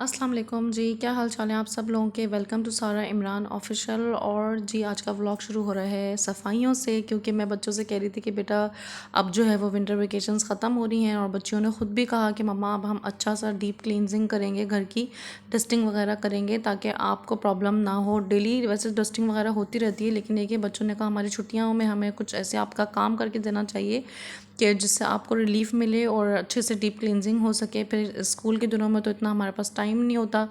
अस्सलाम वालेकुम जी, क्या हाल चाल है आप सब लोगों के। वेलकम टू सारा इमरान ऑफिशियल। और जी आज का व्लॉग शुरू हो रहा है सफाइयों से, क्योंकि मैं बच्चों से कह रही थी कि बेटा अब जो है वो विंटर वेकेशंस ख़त्म हो रही हैं और बच्चियों ने ख़ुद भी कहा कि मम्मा अब हम अच्छा सा डीप क्लींजिंग करेंगे, घर की डस्टिंग वगैरह करेंगे ताकि आपको प्रॉब्लम ना हो। डेली वैसे डस्टिंग वगैरह होती रहती है, लेकिन एक बच्चों ने कहा हमारी छुट्टियों में हमें कुछ ऐसे आपका काम करके देना चाहिए कि जिससे आपको रिलीफ़ मिले और अच्छे से डीप क्लींजिंग हो सके। फिर स्कूल के दिनों में तो इतना हमारे पास टाइम नहीं होता।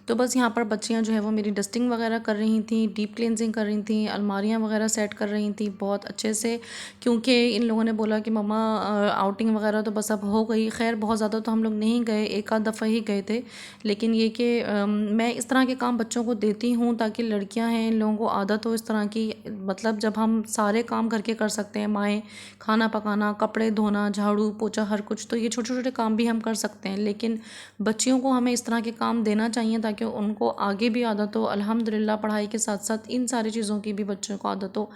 तो बस यहाँ पर बच्चियाँ जो है वो मेरी डस्टिंग वगैरह कर रही थी, डीप क्लींजिंग कर रही थी, अलमारियाँ वगैरह सेट कर रही थी बहुत अच्छे से, क्योंकि इन लोगों ने बोला कि मम्मा आउटिंग वगैरह तो बस अब हो गई। खैर बहुत ज़्यादा तो हम लोग नहीं गए, एक आध दफ़ा ही गए थे, लेकिन ये कि मैं इस तरह के काम बच्चों को देती हूँ ताकि लड़कियाँ हैं, इन लोगों को आदत हो इस तरह की। मतलब जब हम सारे काम घर के कर सकते हैं, माएँ खाना पकाना, कपड़े धोना, झाड़ू पोछा, हर कुछ, तो ये छोटे छोटे काम भी हम कर सकते हैं, लेकिन बच्चियों को हमें इस तरह के काम देना चाहिए ताकि उनको आगे भी आदत हो। अल्हम्दुलिल्लाह पढ़ाई के साथ साथ इन सारी चीज़ों की भी बच्चों को आदत हो।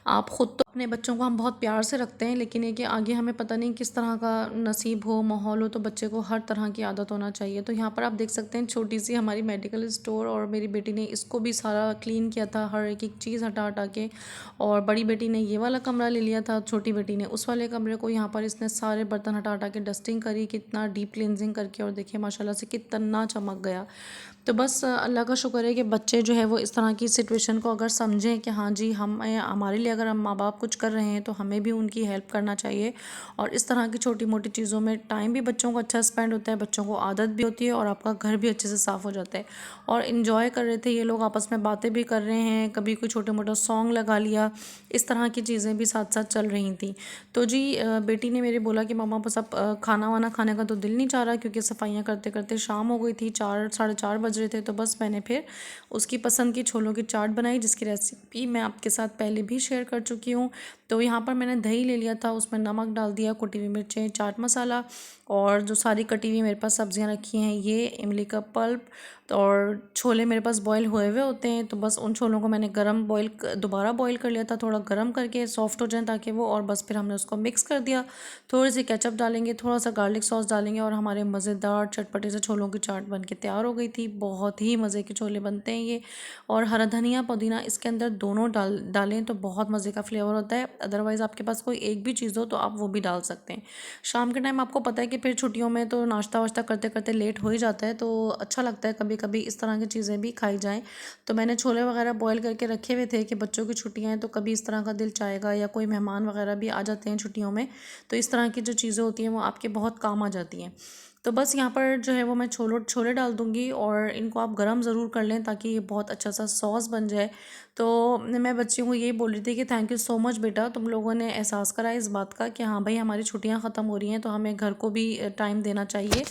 आप ख़ुद तो अपने बच्चों को हम बहुत प्यार से रखते हैं, लेकिन ये कि आगे हमें पता नहीं किस तरह का नसीब हो, माहौल हो, तो बच्चे को हर तरह की आदत होना चाहिए। तो यहाँ पर आप देख सकते हैं छोटी सी हमारी मेडिकल स्टोर, और मेरी बेटी ने इसको भी सारा क्लीन किया था, हर एक एक चीज़ हटा हटा के। और बड़ी बेटी ने ये वाला कमरा ले लिया था, छोटी बेटी ने उस वाले कमरे को। यहाँ पर इसने सारे बर्तन हटा हटा के डस्टिंग करी, कितना डीप क्लींजिंग करके, और देखिए माशाल्लाह से कितना चमक गया। तो बस अल्लाह का शुक्र है कि बच्चे जो है वो इस तरह की सिचुएशन को अगर समझें कि हाँ जी, हम हमारे लिए अगर हम माँ बाप कुछ कर रहे हैं तो हमें भी उनकी हेल्प करना चाहिए। और इस तरह की छोटी मोटी चीज़ों में टाइम भी बच्चों को अच्छा स्पेंड होता है, बच्चों को आदत भी होती है, और आपका घर भी अच्छे से साफ़ हो जाता है। और इन्जॉय कर रहे थे ये लोग, आपस में बातें भी कर रहे हैं, कभी कोई छोटे मोटा सॉन्ग लगा लिया, इस तरह की चीज़ें भी साथ साथ चल रही थी। तो जी बेटी ने मेरे बोला कि मम्मा बस अब खाना वाना खाने का तो दिल नहीं चाह रहा, क्योंकि सफाइयाँ करते करते शाम हो गई थी, 4 साढ़े 4 बज रहे थे। तो बस मैंने फिर उसकी पसंद की छोलों की चाट बनाई, जिसकी रेसिपी मैं आपके साथ पहले भी शेयर कर चुकी हूँ। तो यहाँ पर मैंने दही ले लिया था, उसमें नमक डाल दिया, कुटी हुई मिर्चें, चाट मसाला, और जो सारी कटी हुई मेरे पास सब्जियाँ रखी हैं, ये इमली का पल्प, और छोले मेरे पास बॉईल हुए हुए होते हैं। तो बस उन छोलों को मैंने दोबारा बॉईल कर लिया था, थोड़ा गर्म करके सॉफ्ट हो जाए ताकि वो, और बस फिर हमने उसको मिक्स कर दिया। थोड़ी सी केचप डालेंगे, थोड़ा सा गार्लिक सॉस डालेंगे, और हमारे मज़ेदार चटपटे से छोलों की चाट बन के तैयार हो गई थी। बहुत ही मज़े के छोले बनते हैं ये। और हरा धनिया पुदीना इसके अंदर दोनों डालें तो बहुत मज़े का फ्लेवर होता है। अदरवाइज़ आपके पास कोई एक भी चीज़ हो तो आप वो भी डाल सकते हैं। शाम के टाइम आपको पता है कि फिर छुट्टियों में तो नाश्ता वाश्ता करते करते लेट हो ही जाता है, तो अच्छा लगता है कभी कभी इस तरह की चीज़ें भी खाई जाएँ। तो मैंने छोले वगैरह बॉईल करके रखे हुए थे कि बच्चों की छुट्टियाँ हैं तो कभी इस तरह का दिल चाहेगा, या कोई मेहमान वगैरह भी आ जाते हैं छुट्टियों में, तो इस तरह की जो चीज़ें होती हैं वो आपके बहुत काम आ जाती हैं। तो बस यहाँ पर जो है वो मैं छोले डाल दूँगी, और इनको आप गरम ज़रूर कर लें ताकि ये बहुत अच्छा सा सॉस बन जाए। तो मैं बच्चियों को यही बोल रही थी कि थैंक यू सो मच बेटा, तुम लोगों ने एहसास करा इस बात का कि हाँ भाई हमारी छुट्टियाँ ख़त्म हो रही हैं, तो हमें घर को भी टाइम देना चाहिए,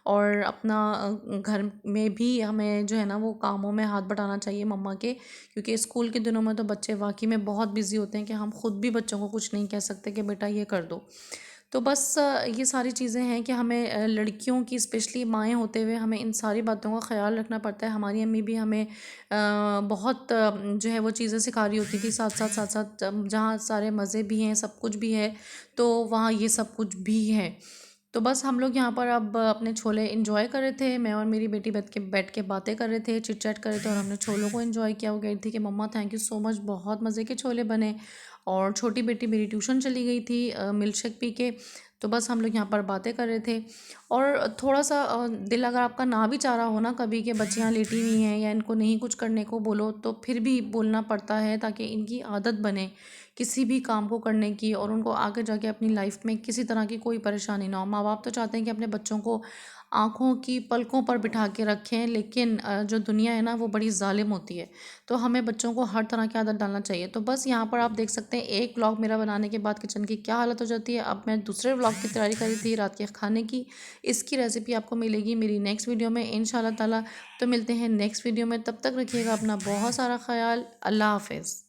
और अपना घर में भी हमें जो है ना वो कामों में हाथ बटाना चाहिए मम्मा के, क्योंकि स्कूल के दिनों में तो बच्चे वाकई में बहुत बिजी होते हैं कि हम खुद भी बच्चों को कुछ नहीं कह सकते कि बेटा ये कर दो। तो बस ये सारी चीज़ें हैं कि हमें लड़कियों की स्पेशली माएँ होते हुए हमें इन सारी बातों का ख्याल रखना पड़ता है। हमारी अम्मी भी हमें बहुत जो है वो चीज़ें सिखा रही होती थी, साथ साथ जहाँ सारे मज़े भी हैं, सब कुछ भी है, तो वहाँ ये सब कुछ भी है। तो बस हम लोग यहाँ पर अब अपने छोले एंजॉय कर रहे थे, मैं और मेरी बेटी बैठ के बातें कर रहे थे, चिट चैट कर रहे थे, और हमने छोलों को एंजॉय किया। वो कह रही थी कि मम्मा थैंक यू सो मच, बहुत मज़े के छोले बने। और छोटी बेटी मेरी ट्यूशन चली गई थी मिल्क शेक पी के। तो बस हम लोग यहाँ पर बातें कर रहे थे। और थोड़ा सा दिल अगर आपका ना भी चाह रहा हो ना कभी कि बच्चियाँ लेटी हुई हैं या इनको नहीं कुछ करने को बोलो, तो फिर भी बोलना पड़ता है ताकि इनकी आदत बने किसी भी काम को करने की, और उनको आगे जाके अपनी लाइफ में किसी तरह की कोई परेशानी ना हो। माँ बाप तो चाहते हैं कि अपने बच्चों को आँखों की पलकों पर बिठा के रखें, लेकिन जो दुनिया है ना वो बड़ी ज़ालिम होती है, तो हमें बच्चों को हर तरह की आदत डालना चाहिए। तो बस यहाँ पर आप देख सकते हैं एक व्लॉग मेरा बनाने के बाद किचन की क्या हालत हो जाती है। अब मैं दूसरे व्लॉग की तैयारी कर रही थी रात के खाने की। इसकी रेसिपी आपको मिलेगी मेरी नेक्स्ट वीडियो में इंशाल्लाह ताला। तो मिलते हैं नेक्स्ट वीडियो में, तब तक रखिएगा अपना बहुत सारा ख्याल। अल्लाह हाफ़िज़।